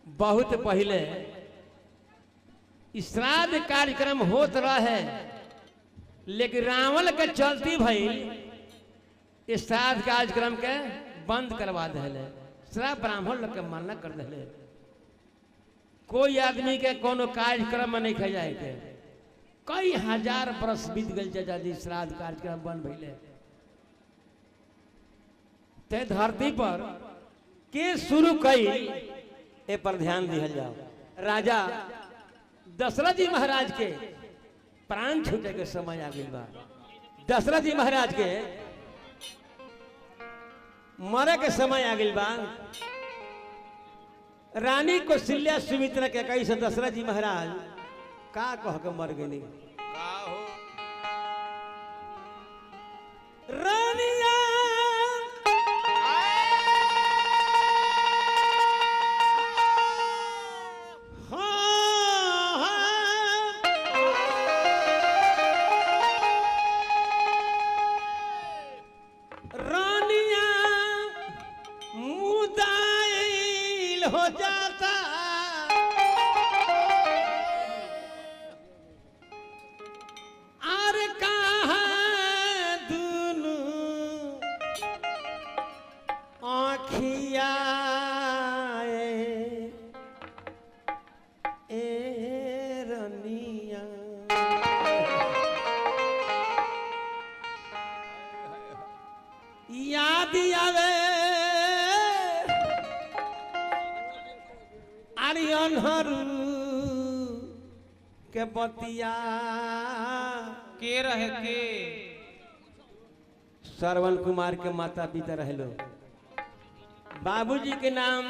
बहुत पहले श्राद्ध कार्यक्रम होत रहे, लेकिन रावण के चलती भई श्राद्ध कार्यक्रम के बंद करवा दिले। सारा ब्राह्मण लोग के मना कर दिले, कोई आदमी के कोनो कार्यक्रम में नहीं जाए के। कई हजार बरस बीत गए चाचाजी, श्राद्ध कार्यक्रम बंद भइले। ते धरती पर के शुरू कई ए पर ध्यान दिया जाओ। राजा दशरथ जी महाराज के प्राण छूटे के समय आ गई बा। दशरथ जी महाराज के मरे के समय आ गई बा। रानी कौशल्या सुमित्रा के कई से दशरथ जी महाराज का कह के मर गई। रानिया हो जाता और कहाँ दुनू आँखिया ए रनिया। याद आवे अनहरू के बतिया के रहे के श्रवण कुमार के माता पिता रहलो। बाबूजी के नाम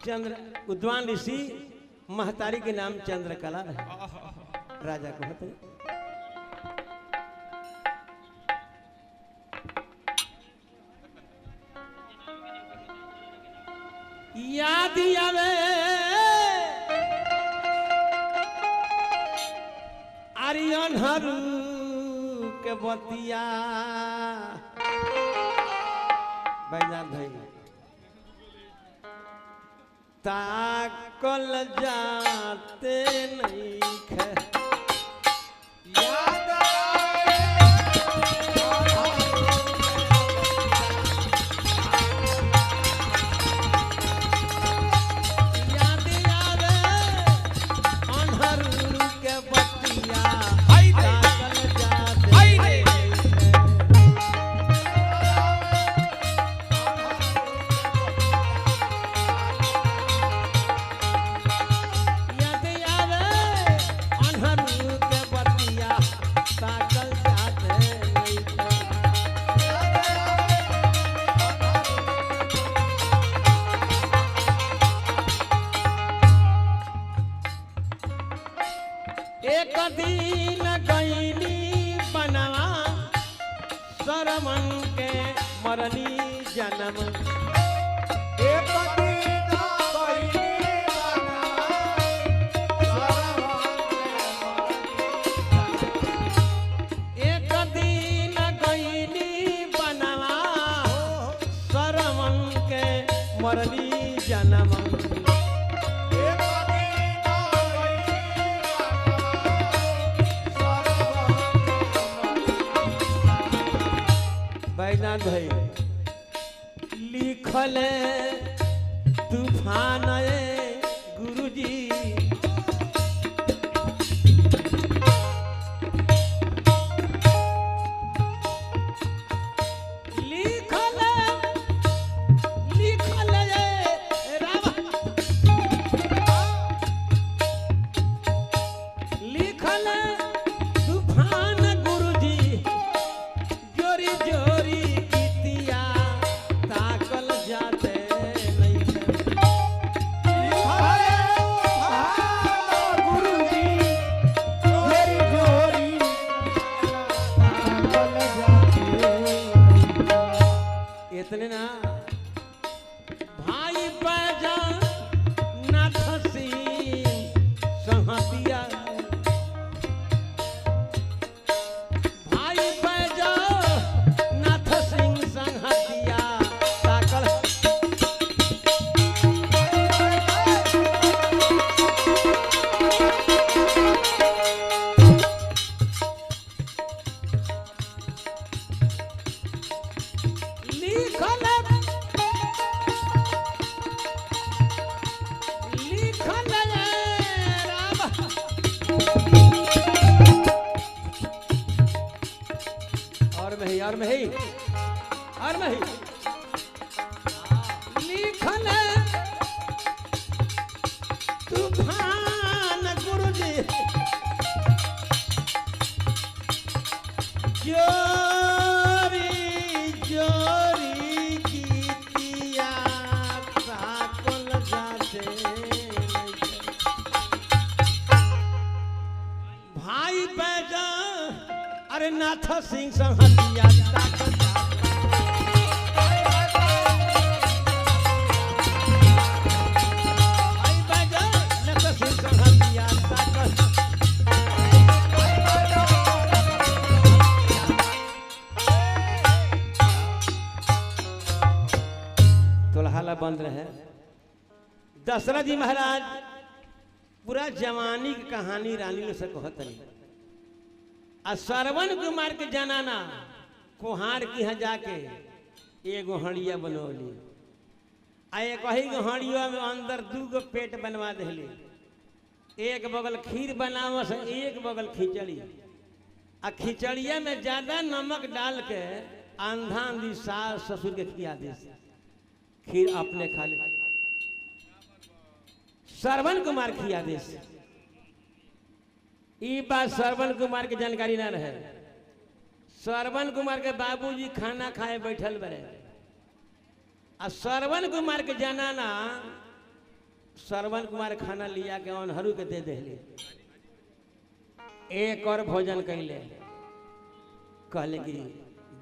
चंद्र उद्वान ऋषि, महतारी के नाम चंद्रकला रहे। राजा को होते याद आवे आर्यन हरू के बतिया। बैनाथ भाई ताकल जाते नहीं खे। एक दिन गईनी बनवा सरमन के मरनी जन्म। एक दिन गईनी बनवा एक दिन गईनी बनवा सरमन के मरनी जन्म। बैनाथ भाई लिखल तूफान गुरुजी लिखल लिखल लिखल तूफान गुरुजी जोरी जोरी कितिया ताकल जाते नहीं। ही और में ही और में ही लिखल तूफान गुरुजी जोरी जोरी गीतिया साकुल जाते भाई बैजा अरे नाथ सिंह संहतिया भाई बैजा नाथ सिंह संहतिया तोलहाला बंद रहे। दशरथ जी महाराज पूरा जवानी की कहानी रानी लोग से कहतनी आ श्रवण कुमार के जनाना कोहार की यहाँ जाके एगो हड़िया बनौली आ एक ही हड़िया में अंदर 2 गो पेट बनवा दिली एक बगल खीर बनाव से एक बगल खिचड़ी आ खिचड़िया में ज्यादा नमक डाल के आंधा आंधी सास ससुर के खिया दी खीर अपने खा ले श्रवण कुमार खिया दे ई बात श्रवण कुमार के जानकारी ना रहे। श्रवण कुमार के बाबूजी खाना खाए बैठल बड़े आ श्रवण कुमार के जनाना श्रवण कुमार खाना लिया के अनहरू के दे दिले एक और भोजन कैले कहले कि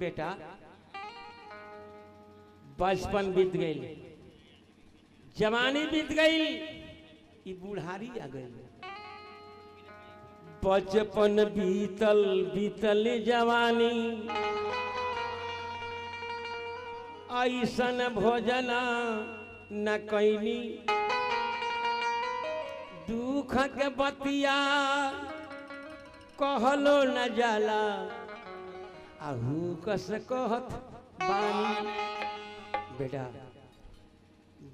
बेटा बचपन बीत गई जवानी बीत गई ई बुढ़ारी आ गई बचपन बीतल बीतल जवानी ऐसन भोजन न कैनी दुख के बतिया कहलो न जाला आहू कस कहत बानी बेटा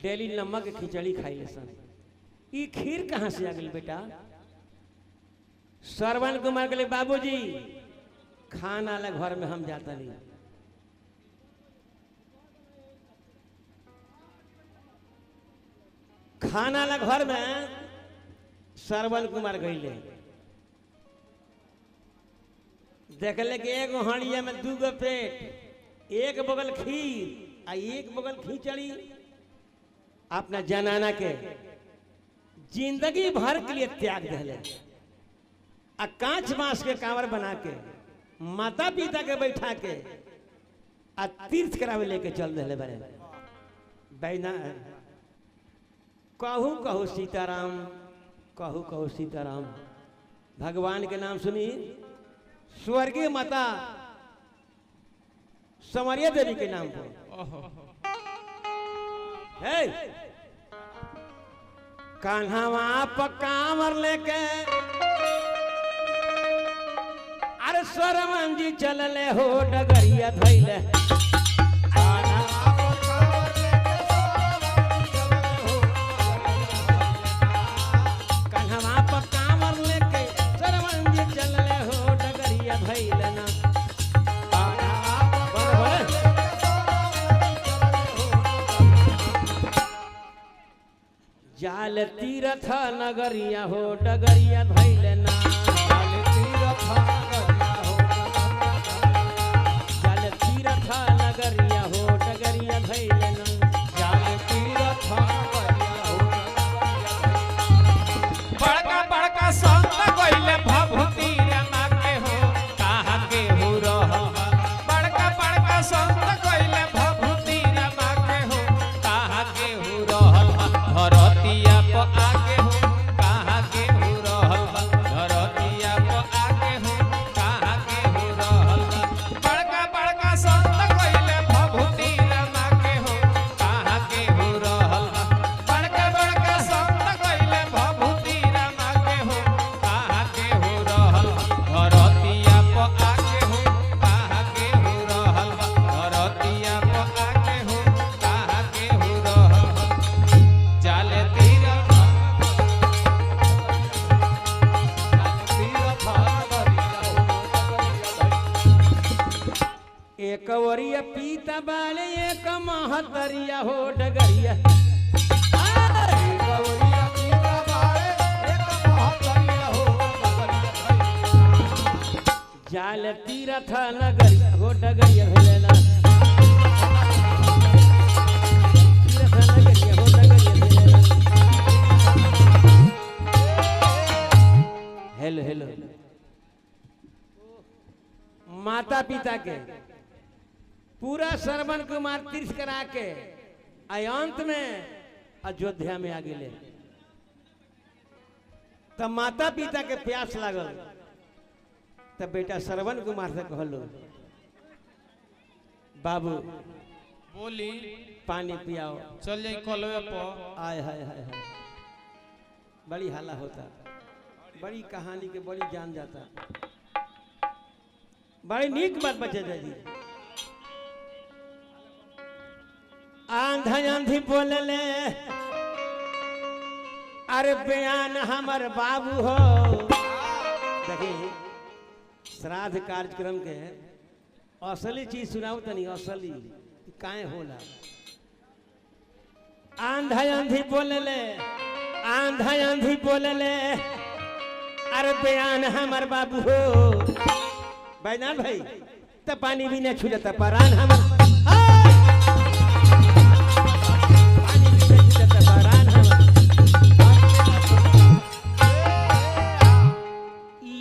डेली नमक खिचड़ी खाई सन ई खीर कहाँ से आ गई बेटा। श्रवण कुमार के लिए बाबूजी खाना ला घर में हम जाता नहीं खाना ला घर में श्रवण कुमार गईले देखले कि एगो हड़िया में 2 गो पेट एक बगल खीर आ एक बगल खिचड़ी अपना जनाना के जिंदगी भर के लिए त्याग दिले आ कांच बांस के कांवर बना के माता पिता के बैठा के आ तीर्थ करावे लेके चल दिले बड़े बैना कहू कहू सीताराम कहू कहू सीताराम भगवान के नाम सुनी स्वर्गीय माता समरिया देवी के नाम पर है कान्हावा पकावर लेके अरे श्रवण जी चलले हो डगरिया धैले कान्हावा पकावर लेके श्रवण जी चलले हो डगरिया धैले ना जाल तीरथ नगरिया हो डगरिया धैले ना जाल तीरथ नगरिया हो डगरिया धैले ना जाल तीरथ बड़का बड़का संत गइले भभूति रमा के हो कहाँ के हो रह बड़का बड़का संत गइले भभूति रमा के हो कहाँ के हो रह धरतिया प आगे हो कहाँ के हो रह धरतिया प आगे हो तबाले एक महतरिया हो डगरिया जाल तीरथ नगरिया हो डगरिया भेलेला तीरथ नगरिया हो डगरिया भेलेला। हेलो हेलो माता पिता के पूरा श्रवण कुमार तीर्थ करा के अंत में अयोध्या में आ गए। तब माता पिता के प्यास लागल तब बेटा श्रवण कुमार से कहलो बाबू बोली पानी पियाओ। चल जाई कलवे पर। आय हाय हाय हाय बड़ी हल्ला होता, बड़ी कहानी के बड़ी जान जाता, बड़ी नीक बात बचे जी। आंधा आंधी बोलले अरे बयान हमर बाबू हो। देखिए श्राद्ध कार्यक्रम के असली चीज सुनाओ तनी, असली काहे होला। आंधा आंधी बोलले आंधा आंधी बोलले अरे बयान हमर बाबू हो। बैनाल भाई त पानी भी न छूटता परान हमर पानी भी न छूटता परान हमर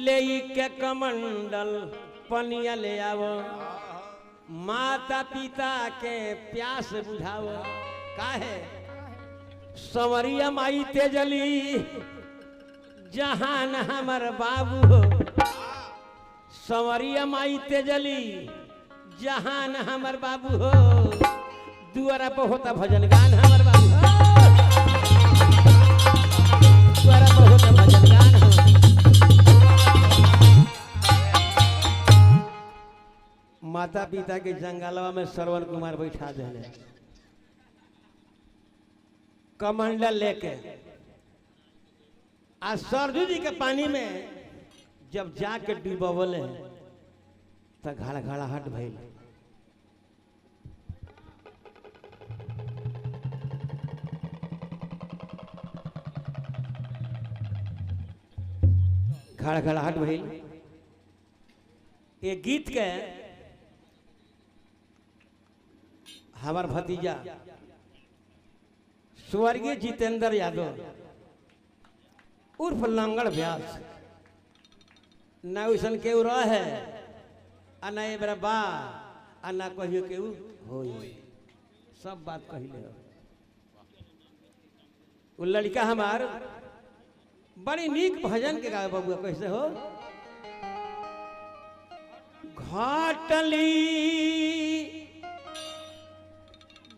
ले के कमंडल पनिया ले आवो माता पिता के प्यास बुझाओ। काहे संवरिया माई तेजली जहान हमर बाबू हो। संवरिया माई तेजली जहान हमर बाबू हो। दुआरा पर होता भजन गान हमर बाबू हो। दुआरा पर होता भजन गान माता पिता के जंगलवा में श्रवण कुमार बैठा देले कमंडल लेके। आ सरजू जी के पानी में जब जाके डूबवले तो घड़घड़ाहट भइल। घड़घड़ाहट भइल। ये गीत के हमार भतीजा स्वर्गीय जितेंद्र यादव उर्फ लंगड़ व्यास ना वैसन केहू रहे आ ना ए बेरा बा आ ना कहियो केहू होई। सब बात कहिले वो लड़का हमार बड़ी नीक भजन के गावे बबुआ। कैसे हो घाटली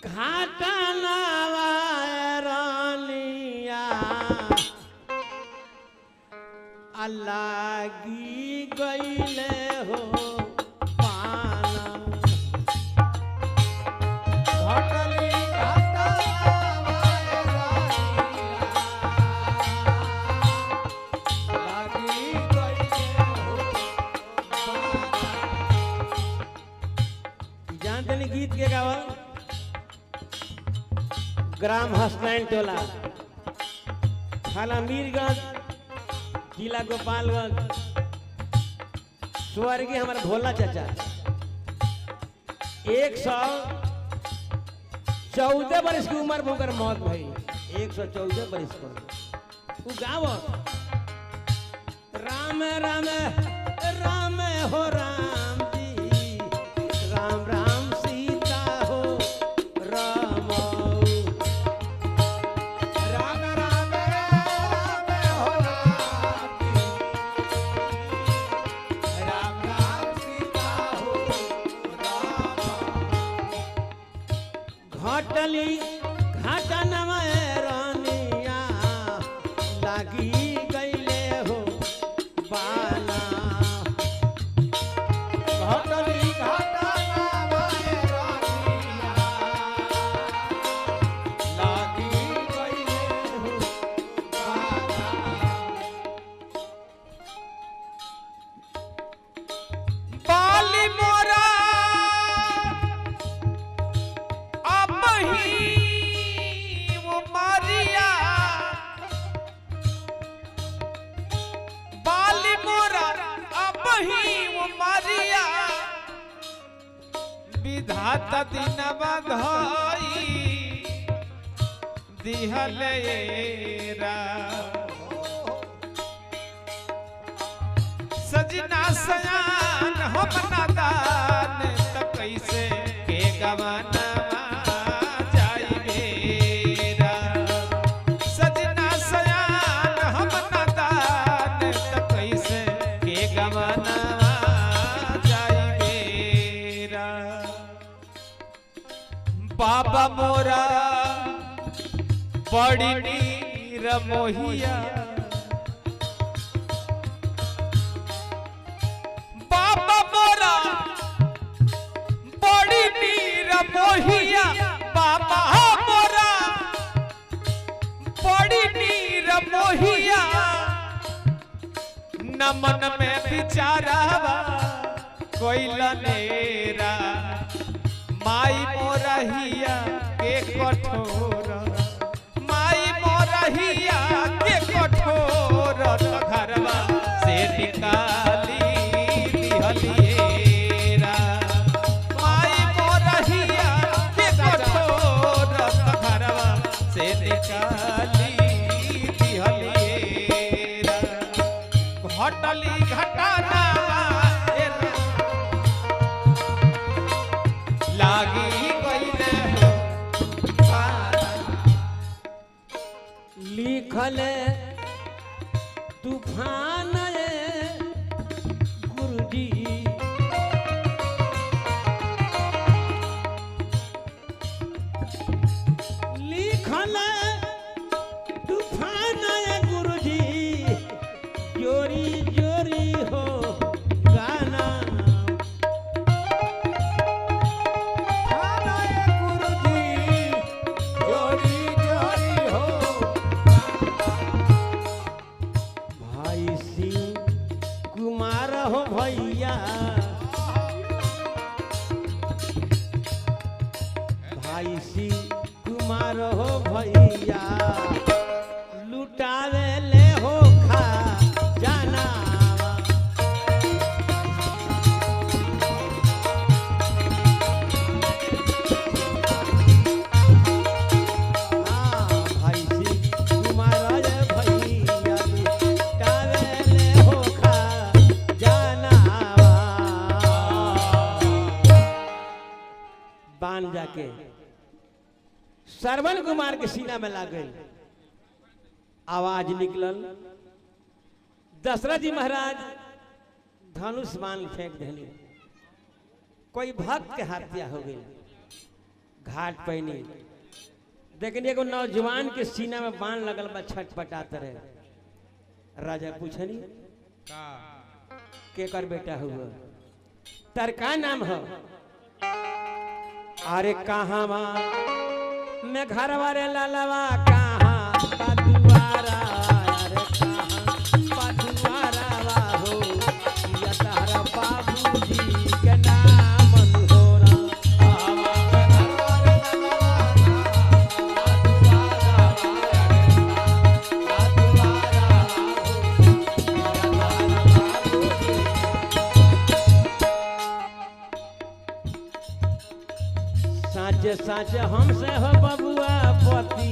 घाटनावा रानिया लागी गईले हो पाना। घाटली घाटनावा लागी गईले हो पाना। जानते नहीं गीत के गावल ग्राम हसनैन टोला थाना मीरगंज जिला गोपालगंज। स्वर्गीय हमारा भोला चाचा 114 बरस की उम्र में उनकर मौत भई। 114 बरस पर वो गाँव राम राम राम हो राम जी राम राम सीता हो राम राम राम राम हो राम जी राम राम सीता हो राम। घाटली घाटनवा रानिया लागी गईले हो बाला। घाटली घाटनवा रानिया लागी गईले हो बाला। बाली मोरा रात दिन बधाई दिहलेरा सजना सयान हम नादान त कैसे के गवाना जाइबेरा सजना सयान हम नादान त कैसे के गवाना जाइबेरा बाबा मोरा बड़ी नीर मोहिया बाबा मोरा बड़ी नीर मोहिया बाबा मोरा बड़ी नीर मोहिया नमन में बिचारावा कोइला नेरा माई मोरहिया के कठोर माई मोरहिया के कठोर घरवा से निकाली दिहलिएरा माई मोरहिया के कठोर घरवा से निकाली दिहलिएरा घटली घटाना लागी गईले लिखल तूफान गुरुजी लिखल तूफान गुरुजी जोरी जोरी हो गाना कुमार हो भैया भाई सी कुमार हो भैया लुटावे ले हो खा जाना भाई सी कुमार भैया लुटावे ले हो खा बान जाके श्रवण कुमार के सीना में लाग गई आवाज निकलल दशरथ जी महाराज धनुष बाण फेंक देली कोई भक्त के हत्या हो गई घाट पैनी लेकिन एगो नौजवान के सीना में बाण लगल बा छटपटात रहे राजा पूछनी के कर बेटा हुआ तर का नाम हो अरे कहाँ मैं घर वाले लालवा कहाँ पदुआरा अरे कहाँ पदुआरा हो या तारा बाबूजी के नाम मनोरा साँच साँच हमसे हो बबुआ पति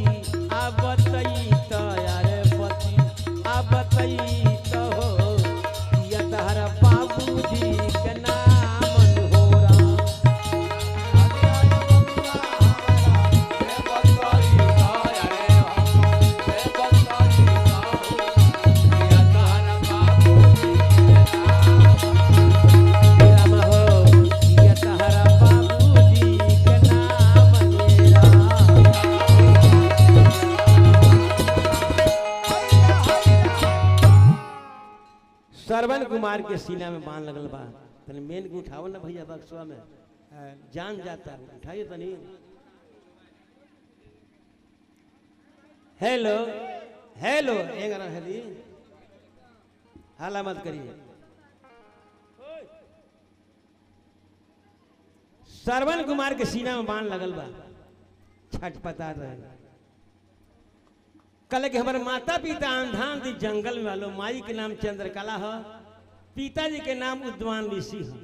अब बतई तो यारे पति अब बतई तो हो या तारा बाबूजी के नाम मनोरा श्रवण कुमार के सीना में बाण लगल बा तनी मेन के उठाओ ना भैया बक्सवा में जान जाता है उठाइए तनी हेलो हेलो एंगरा हेली हाला मत करिए श्रवण कुमार के सीना में बाण लगल बा छटपटा रहे कल के हमारे माता पिता अंधान दी जंगल में वालों माई के नाम चंद्रकला है पिताजी के नाम उद्वान ऋषि है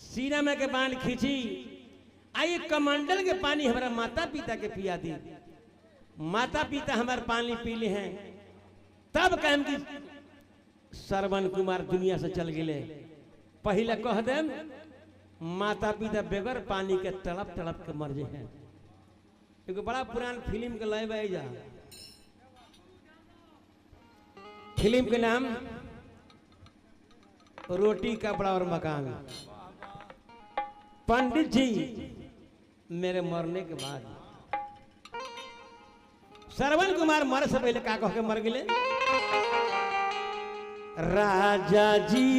सीना में के बाण खींची आई कमंडल के पानी हमारा माता पिता के पिया दी, माता पिता हमारे पानी पी ले हैं, तब कहम कि श्रवण कुमार दुनिया से चल गए। पहले कह दे माता पिता बगैर पानी के तड़प तड़प के मर जाए हैं। एक बड़ा पुरान फिल्म के लय बह जा, फिल्म के नाम रोटी कपड़ा और मकान। पंडित जी मेरे मरने के बाद श्रवण कुमार मर से पहले का कह के मर गए, राजा जी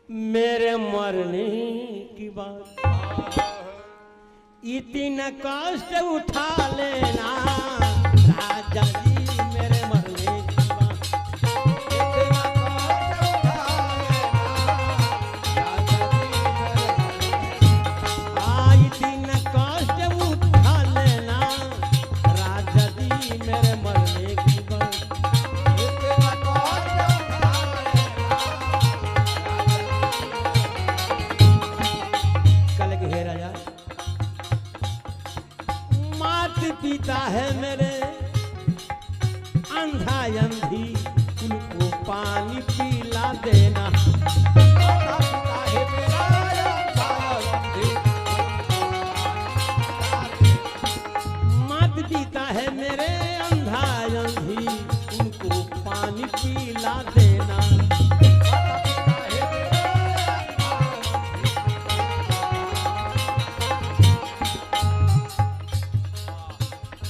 मेरे मरने की बात इतना कष्ट उठा लेना, राजा जी मेरे मरने की बात इतना कष्ट उठा लेना, इतना कष्ट उठा लेना, राजा जी मेरे मरने की बात इतना कष्ट उठा लेना। कल के हे राजा पिता है मेरे अंधा अंधी, उनको पानी पिला देना, माता पिता है मेरे अंधा अंधी, उनको पानी पिला देना।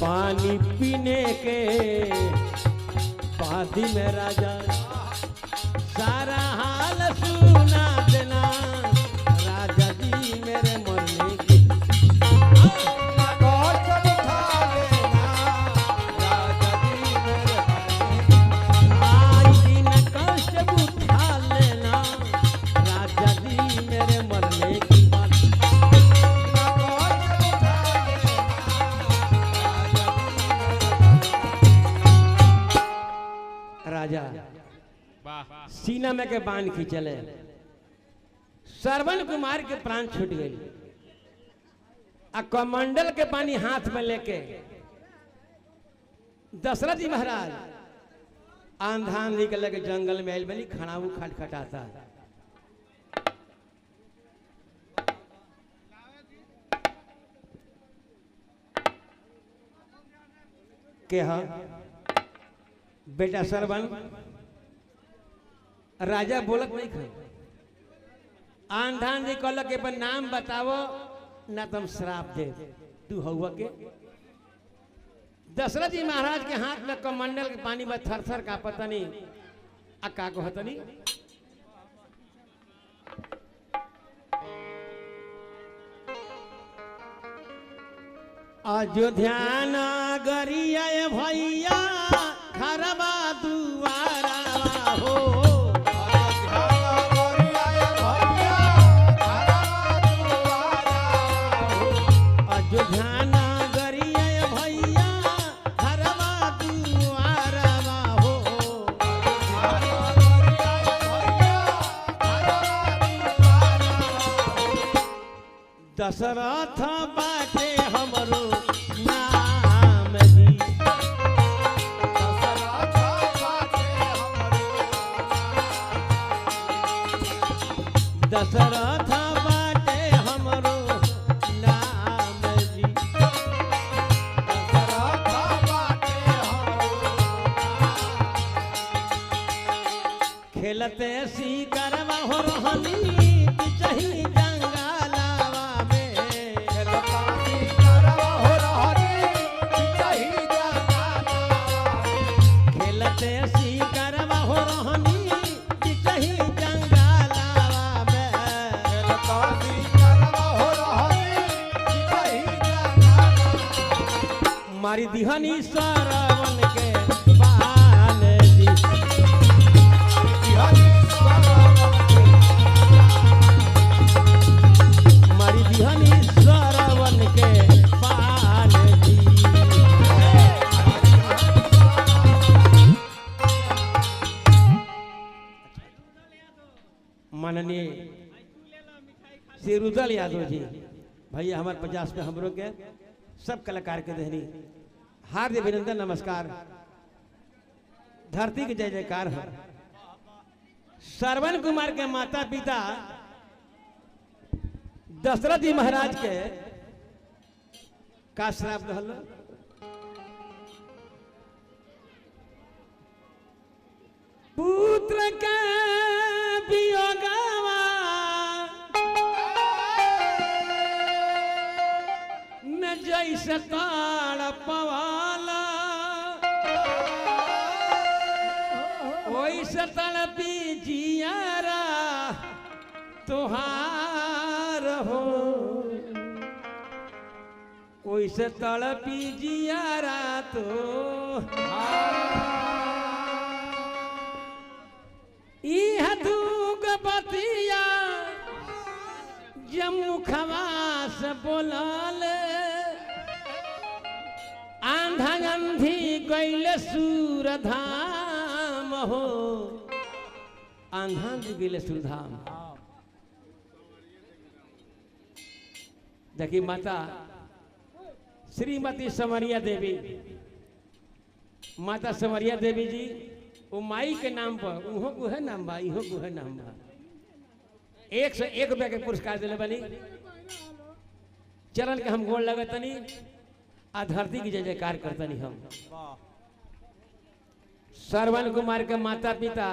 पानी पीने के बाद में राजा सारा हाल सुना देना, राजा जी मेरे मरने की कष्ट उठा लेना, राजा जी मेरे आज दिन कष्ट उठा लेना, राजा जी मेरे मरने की बात राजा सीना में के बांध खींचले, श्रवण कुमार के प्राण छूट गई। आ कमंडल के पानी हाथ में लेके दशरथ जी महाराज आंधान निकल के जंगल में आयल बनी, खड़ाऊ खटखटाता के हा बेटा श्रवण, राजा बोलत नहीं खा, आंधान जी कहल के अपन नाम बतावो ना तुम श्राप दे तू हुआ के। दशरथ जी महाराज के हाथ में कमंडल के पानी में थर थर का पता नहीं अका को हतनी अयोध्या नगरिया भैया घरवा दुआरा हो, अयोध्या नगरिया भैया घरवा दुआरा हो, दशरथ बाटे हमरो नाम जी, दशरथ बाटे हमरो नाम जी, दशरथ बाटे खेलते शिकारवा हो रहनी पिचही जंगलावा में, खेलता शिकारवा हो रहनी पिचही जंगलावा में, खेलते शिकारवा हो रहनी पिचही जंगलावा में, खेलता शिकारवा हो रहनी पिचही जंगलावा में, मारी दिहनी श्रवण के बान जी, मारी दिहनी श्रवण के बान जी। माननीय श्री रुदल यादव जी भैया हमारे 50 पे हमरों के सब कलाकार के देहनी हार्दिक अभिनंदन नमस्कार। धरती के जय जयकार है। श्रवण कुमार के माता पिता दशरथ जी महाराज के का श्राप रहल। पुत्र के वियोगवा न जैसे ताड़ पवाला वैसे तड़पी जियारा तुहार हो वैसे तड़पी जियारा तो दूग बतिया जम्मू खवास बोलल आंधा अंधी गैल सूरधाम हो आंधा अंधी गैल सूरधाम। देखिए माता श्रीमती समरिया देवी माता समरिया देवी जी वो माई के नाम पर उहो गुहे नाम बा इहो गुहे नाम बा 101 रुपया के पुरस्कार दिले बनी। चरण के हम गोल लगतनी आ धरती की जय जयकार करतनी। हम श्रवण कुमार के माता पिता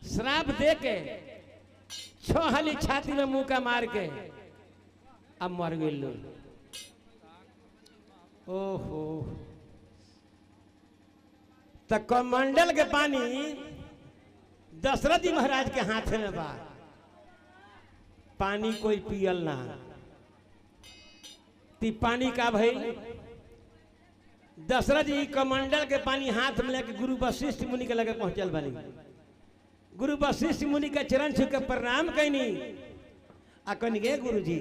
श्राप दे के 6 हाली छाती में मुंह का मार के अब मर गए लोग। ओहो तो कमंडल के पानी दशरथ जी महाराज के हाथ में बा पानी कोई पियल ना ती पानी का भई दशरथ जी कमंडल के पानी हाथ में लेके गुरु वशिष्ठ मुनि के लगे पहुंचल बनी। गुरु वशिष्ठ मुनि के चरण छू के प्रणाम कैनी आ कहनी गे गुरु जी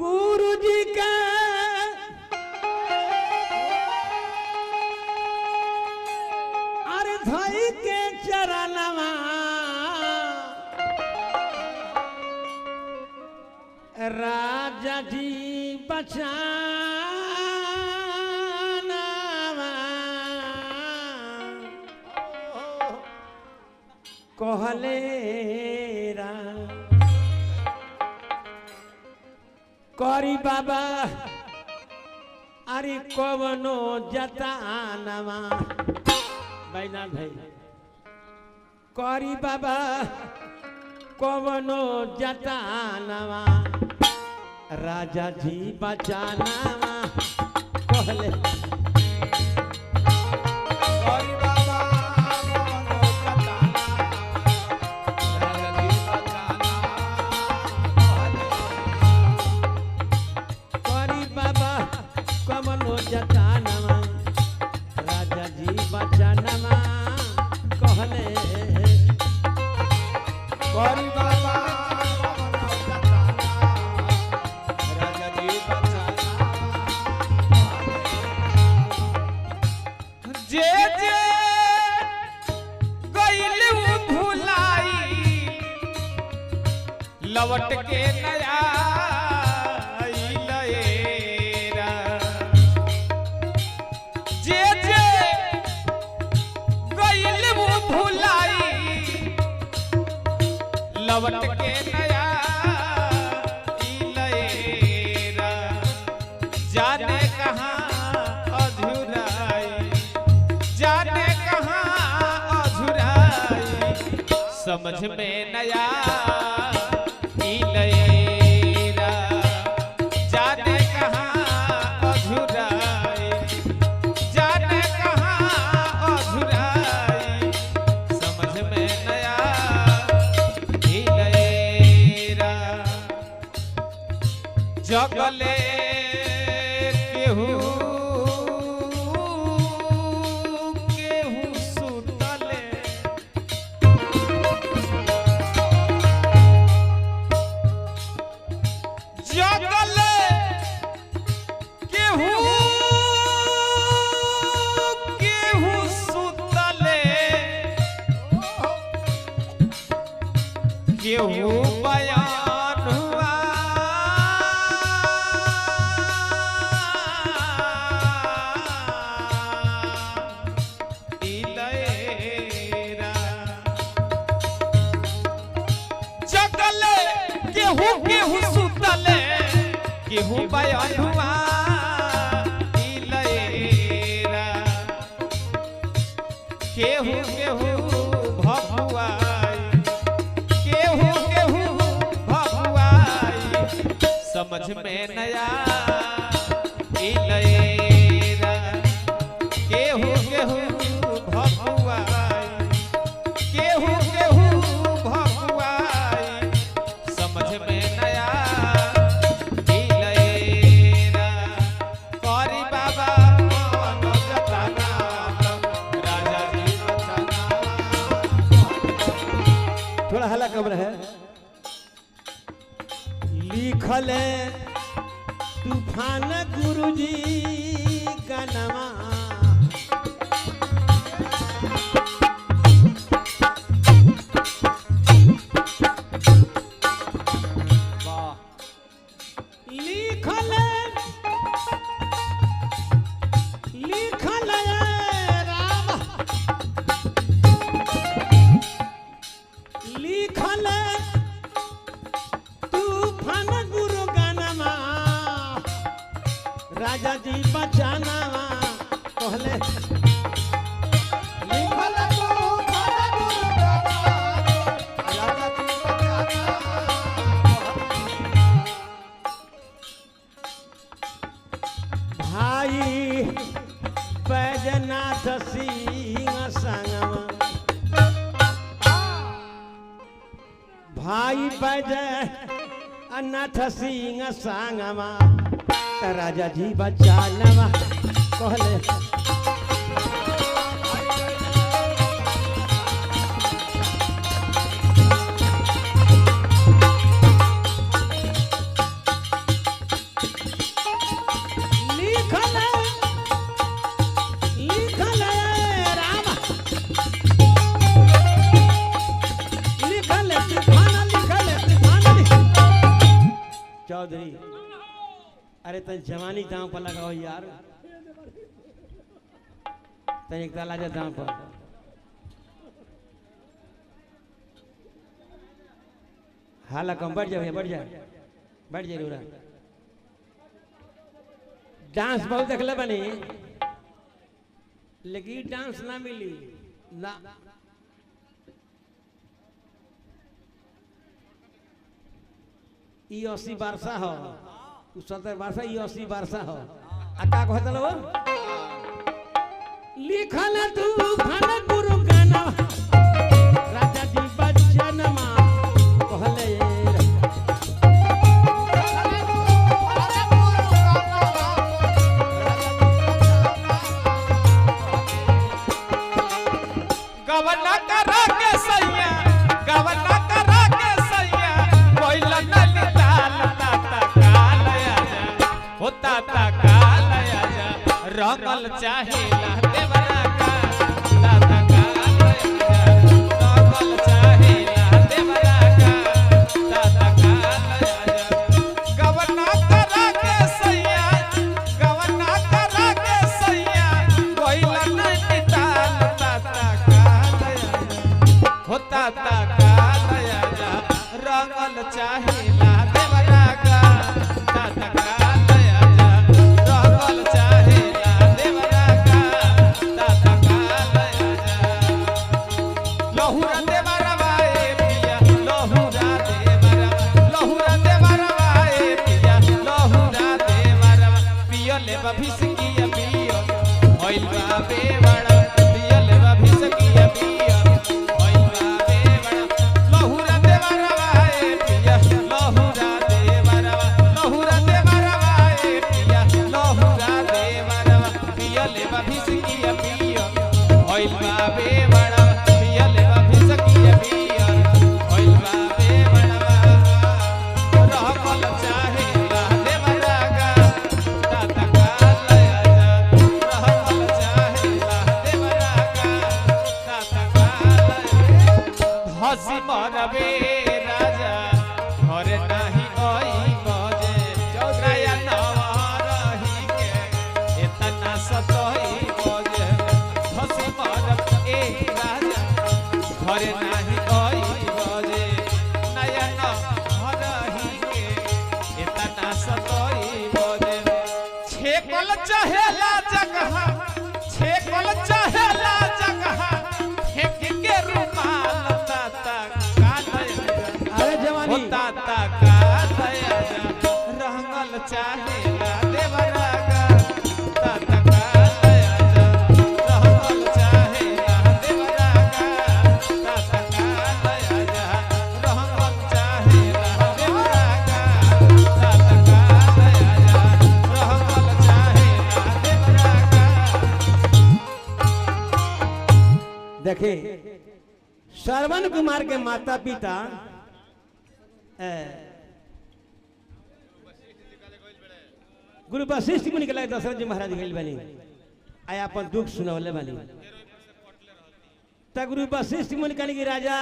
गुरु जी का अरे धई के चरणवा राजा जी बचाना कहले करी बाबा अरे कवनो जतानवा बैनाथ भाई करी बाबा कवनो जतानवा राजा जी बचानवा कहले करी बाबा कवनो जतानवा राजा जी बचानवा करी बाबा कवनो जतानवा राजा जी बचानवा कहले करी बाबा जे जे गइल भुलाई लवट के नया आइलेरा जे जे गइल भुलाई लवट के नया आइलेरा जाने कहाँ समझ में नया इलेरा जाने कहाँ अधूराई जाने कहाँ अधूराई समझ में नया इलेरा जगले केहू केहू बयान हुआ इलेरा जगले केहू केहू सुतले केहू बयान हुआ इलेरा केहू केहू भगवाई केहू केहू भगवाई समझ में नया इलेरा केहू केहू भगवाई केहू केहू भगवाई समझ में नया इलेरा करी बाबा मन जताना राजा जी बचाना थोड़ा हल्ला कम रहे। लिखल है तूफान गुरुजी का नामा लिखल राम लिखल तूफान गुरु गानमा राजा जी बचाना कहले लिखल तूफान गुरु गानमा राजा जी बचाना भाई बैजनाथ सिंह संगमा भाई बैजनाथ सिंह संगमा राजा जी बचानवा कहले लिखल राम लिखल चौधरी अरे तन जवानी दांव पर लगाओ यार तन एक ताला जा दांव पर हाला कम बढ़ जा बढ़ जा रोरा डांस बहुत देखले बनी लेकिन डांस ना मिली ना ई 80 वर्षा हो 70 वर्षा ई 80 वर्षा हो आ का कहत लो लिखल तू फन गुरु गाना राजा जी बचनमा कहले गवना करा के सैया गवना करा के सैया कोइल नल ताल ताता काल आजा होता ता काल आजा रंगल चाहेला देवरा का ताता काल आजा रंगल चाहेला देवरा का ताता काल आजा गवना करा के सैया गवना करा के सैया कोइल नल ताल ताता होता ता काल आजा रंगल चाहेला देवरा का ताता काल आजा रंगल चाहेला देवरा का ताता काल आजा लहुरा देवरा वाए पिया लहुरा देवरा वाए पिया लहुरा देवरा पियो ले भीसकिया पियो होइल बा बेवड़ा पियो ले भीसकिया पियो चाहे चहेला जगह छेकल चहेला जगह फेंक के रुमाल ताता का दया अरे जवानी ताता का दया रहंगल चाहेला देवरागा ताता का दया रहंगल चाहेला देवरागा ताता का दया रहंगल चाहेला देवरागा ताता का दया रहंगल चाहेला देवरागा। देखे श्रवण कुमार के माता पिता गुरु वशिष्ठ मुनि के लगे दशरथ जी महाराज गइल बनी आया अपन दुख सुनवले बनी त गुरु वशिष्ठ मुनि कहने की राजा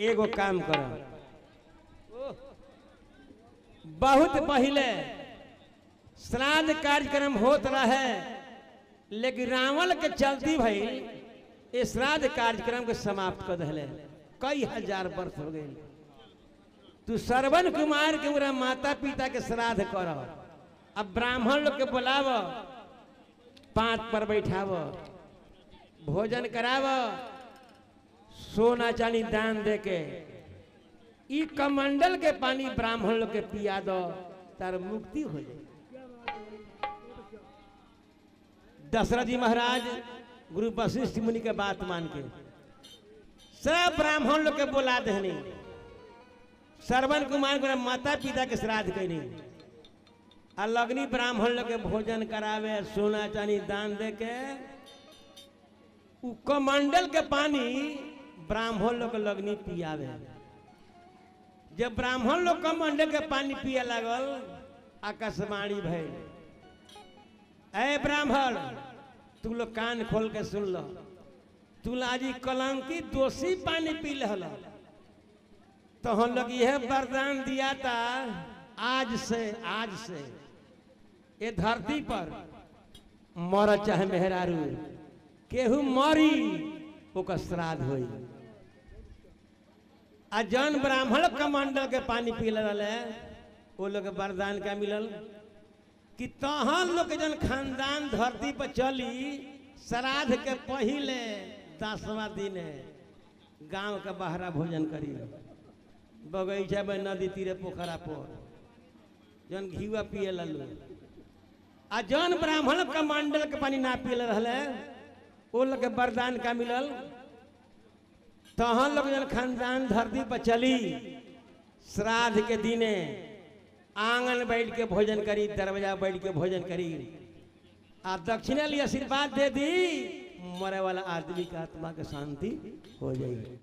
एगो काम करो बहुत पहले श्राद्ध कार्यक्रम होत रहे लेकिन रावण के चलती भाई ये श्राद्ध कार्यक्रम के समाप्त कर दिले कई हजार वर्ष हो गए तू श्रवण कुमार के पूरा माता पिता के श्राद्ध कर अब ब्राह्मण लोग के बुलाव पांच पर बैठाव भोजन कराव सोना चांदी दान दे के ई कमंडल के पानी ब्राह्मण लोग के पिया दो तार मुक्ति हो जाए। दशरथ जी महाराज गुरु वशिष्ठ मुनि के बात मान के सब ब्राह्मण लोग के बुला देनी श्रवण कुमार को माता पिता के श्राद्ध कैनी आ लगनी ब्राह्मण लोग के भोजन करावे सोना चांदी दान दे के उ कमंडल के पानी ब्राह्मण लोग लगनी पियावे। जब ब्राह्मण लोग कमंडल के पानी पिए लगल आकाशवाणी भइल ऐ ब्राह्मण तू लोग कान खोल के सुन लो तू आज कलंकी दोषी पानी पी लहल तो हम लोग यह वरदान दिया था आज से ये धरती पर मर चाहे मेहरारू केहू मरी ओकर श्राद्ध होई आ जन ब्राह्मण कमंडल के पानी पी रहे वो लोग वरदान का मिलल कि तहन लोग जन खानदान धरती पर चली श्राद्ध के पहले 10वां दिन गांव के बहरा भोजन करी बगीचा में नदी तीरे पोखरा पर जन घीवा पिए लल्लू आ जन ब्राह्मण कमंडल के पानी ना पिए रहे वो लोग के वरदान का मिलल तहन लोग जन खानदान धरती पर चली श्राद्ध के दिने आंगन बैठ के भोजन करी दरवाजा बैठ के भोजन करी आप दक्षिणा लिए आशीर्वाद दे दी मरे वाला आदमी का आत्मा के शांति हो जाएगी।